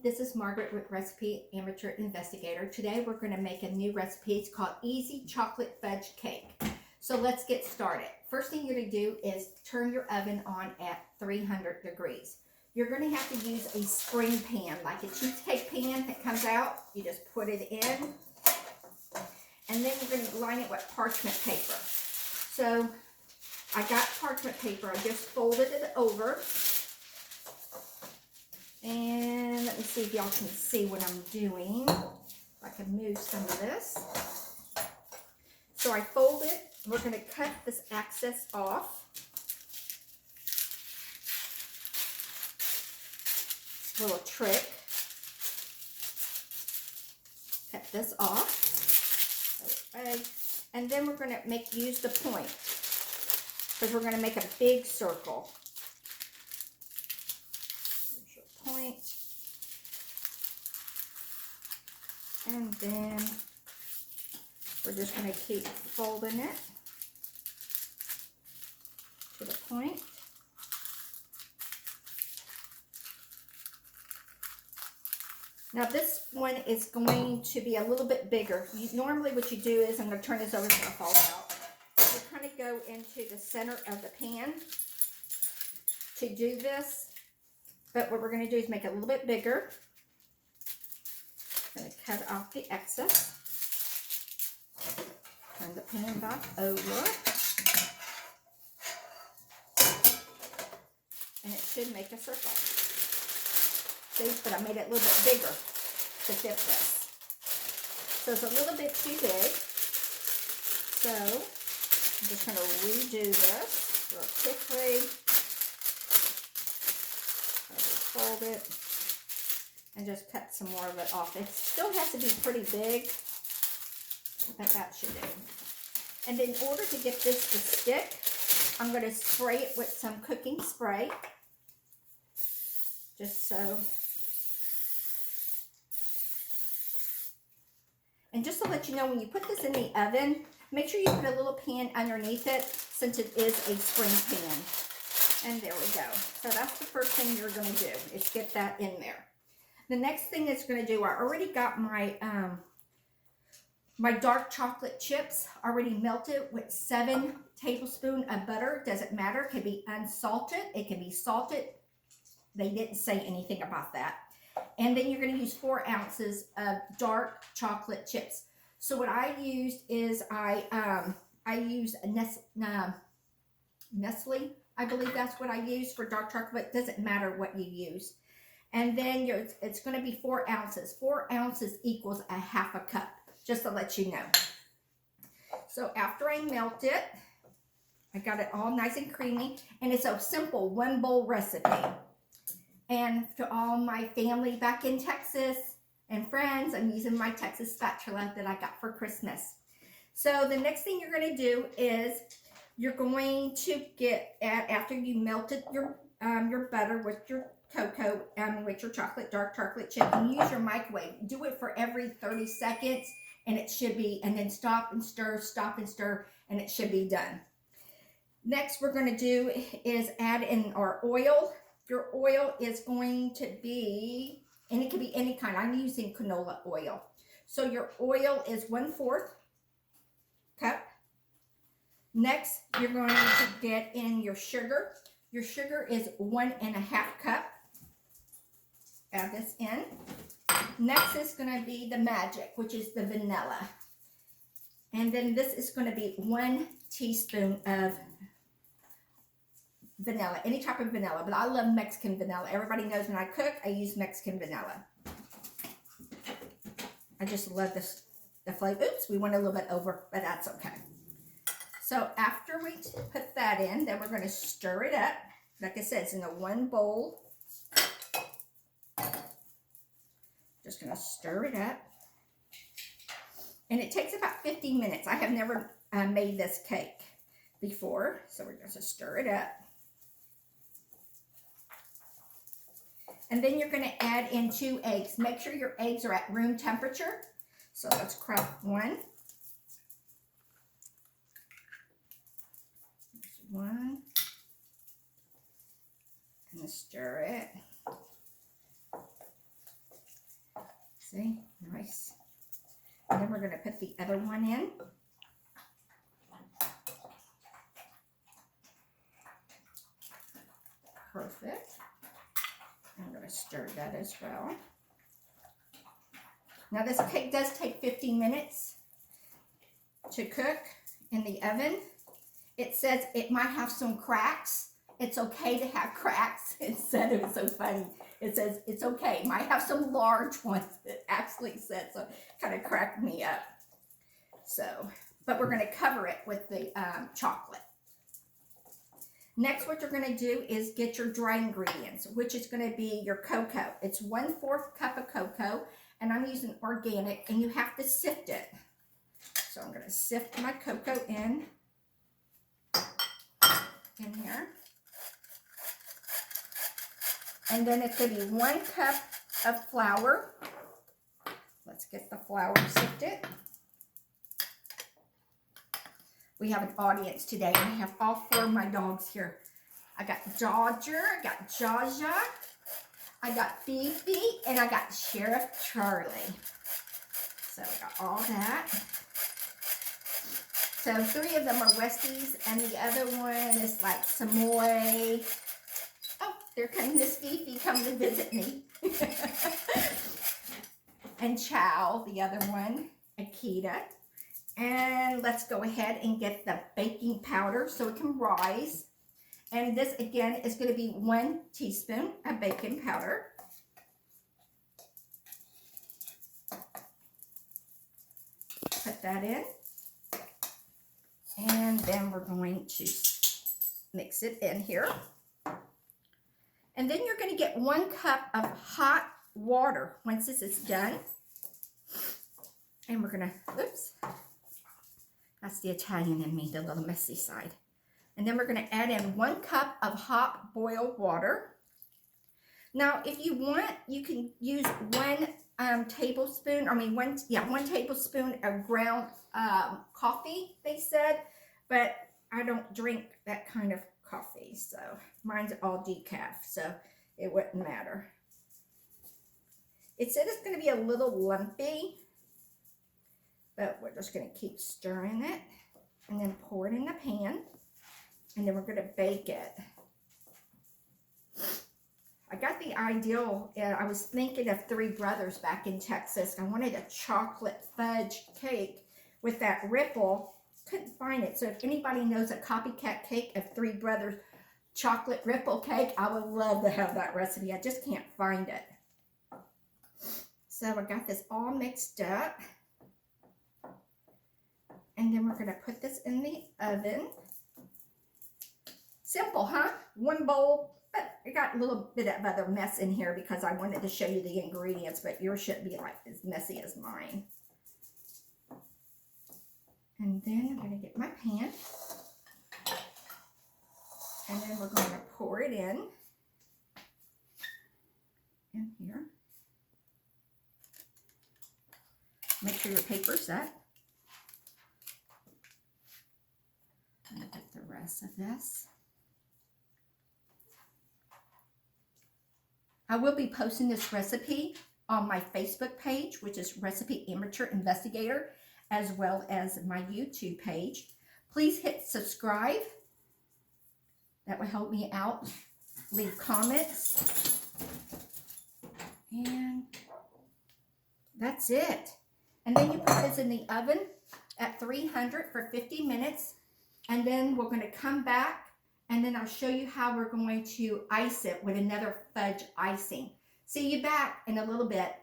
this is Margaret with Recipe Amateur Investigator. Today we're going to make a new recipe. It's called Easy Chocolate Fudge Cake. So let's get started. First thing you're going to do is turn your oven on at 300 degrees. You're going to have to use a spring pan, like a cheesecake pan that comes out. You just put it in, and then you're going to line it with parchment paper. So I got parchment paper. I just folded it over. And let me see if y'all can see what I'm doing. If I can move some of this. So I fold it. We're going to cut this excess off. Little trick. Cut this off. Okay. And then we're going to use the point, because we're going to make a big circle. Point, and then we're just going to keep folding it to the point. Now this one is going to be a little bit bigger. Normally what you do is, I'm going to turn this over so it falls out. You kind of go into the center of the pan to do this. But what we're going to do is make it a little bit bigger. I'm going to cut off the excess. Turn the pan back over. And it should make a circle. See, but I made it a little bit bigger to fit this. So it's a little bit too big. So I'm just going to redo this real quickly. Fold it and just cut some more of it off. It still has to be pretty big, but that should do. And in order to get this to stick, I'm going to spray it with some cooking spray, just so. And just to let you know, when you put this in the oven, make sure you put a little pan underneath it, since it is a spring pan. And there we go. So that's the first thing you're going to do, is get that in there. The next thing it's going to do, I already got my my dark chocolate chips already melted with 7 tablespoons of butter. Doesn't matter. It can be unsalted. It can be salted. They didn't say anything about that. And then you're going to use 4 ounces of dark chocolate chips. So what I used is I used Nestle. I believe that's what I use for dark chocolate. It doesn't matter what you use. And then it's going to be 4 ounces. 4 ounces equals a half a cup, just to let you know. So after I melt it, I got it all nice and creamy. And it's a simple 1 bowl recipe. And to all my family back in Texas and friends, I'm using my Texas spatula that I got for Christmas. So the next thing you're going to do is, you're going to get, after you melted your butter with your cocoa, with your dark chocolate chip, and use your microwave. Do it for every 30 seconds, and it should be, and then stop and stir, and it should be done. Next, we're going to do is add in our oil. Your oil is going to be, and it can be any kind. I'm using canola oil. So your oil is 1/4 cup. Next, you're going to get in your sugar. Your sugar is 1½ cup. Add this in. Next is going to be the magic, which is the vanilla. And then this is going to be 1 teaspoon of vanilla, any type of vanilla. But I love Mexican vanilla. Everybody knows when I cook, I use Mexican vanilla. I just love the flavor. Oops, we went a little bit over, but that's okay. So after we put that in, then we're going to stir it up. Like I said, it's in a 1 bowl. Just going to stir it up. And it takes about 15 minutes. I have never made this cake before, so we're going to stir it up. And then you're going to add in 2 eggs. Make sure your eggs are at room temperature. So let's crack 1. One, and stir it. See, nice. And then we're going to put the other one in. Perfect. I'm going to stir that as well. Now this cake does take 15 minutes to cook in the oven. It says it might have some cracks. It's okay to have cracks. It said, it was so funny. It says it's okay. Might have some large ones. It actually said, so it kind of cracked me up. So, but we're going to cover it with the chocolate. Next, what you're going to do is get your dry ingredients, which is going to be your cocoa. It's 1/4 cup of cocoa, and I'm using organic, and you have to sift it. So I'm going to sift my cocoa in here. And then it's going to be 1 cup of flour. Let's get the flour sifted. We have an audience today. I have all 4 of my dogs here. I got Dodger, I got Jaja, I got Fifi, and I got Sheriff Charlie. So I got all that. So 3 of them are Westies, and the other one is like Samoy. Oh, there comes Miss Fifi come to visit me. And Chow, the other one, Akita. And let's go ahead and get the baking powder so it can rise. And this, again, is going to be 1 teaspoon of baking powder. Put that in. And then we're going to mix it in here. And then you're going to get 1 cup of hot water once this is done. And we're going to, oops. That's the Italian in me, the little messy side. And then we're going to add in 1 cup of hot boiled water. Now, if you want, you can use 1 tablespoon, 1 tablespoon of ground coffee, they said. But I don't drink that kind of coffee, so mine's all decaf, so it wouldn't matter. It said it's going to be a little lumpy, but we're just going to keep stirring it and then pour it in the pan, and then we're going to bake it. I got the ideal, I was thinking of 3 Brothers back in Texas. I wanted a chocolate fudge cake with that ripple. Couldn't find it. So if anybody knows a copycat cake of 3 Brothers chocolate ripple cake, I would love to have that recipe. I just can't find it. So I got this all mixed up. And then we're going to put this in the oven. Simple, huh? 1 bowl. But I got a little bit of other mess in here because I wanted to show you the ingredients, but yours shouldn't be like as messy as mine. And then I'm going to get my pan. And then we're going to pour it in here. Make sure your paper's set. I'm going to get the rest of this. I will be posting this recipe on my Facebook page, which is Recipe Amateur Investigator, as well as my YouTube page. Please hit subscribe. That will help me out. Leave comments. And that's it. And then you put this in the oven at 300 for 50 minutes. And then we're going to come back, and then I'll show you how we're going to ice it with another fudge icing. See you back in a little bit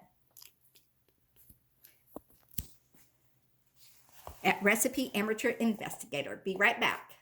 at Recipe Amateur Investigator. Be right back.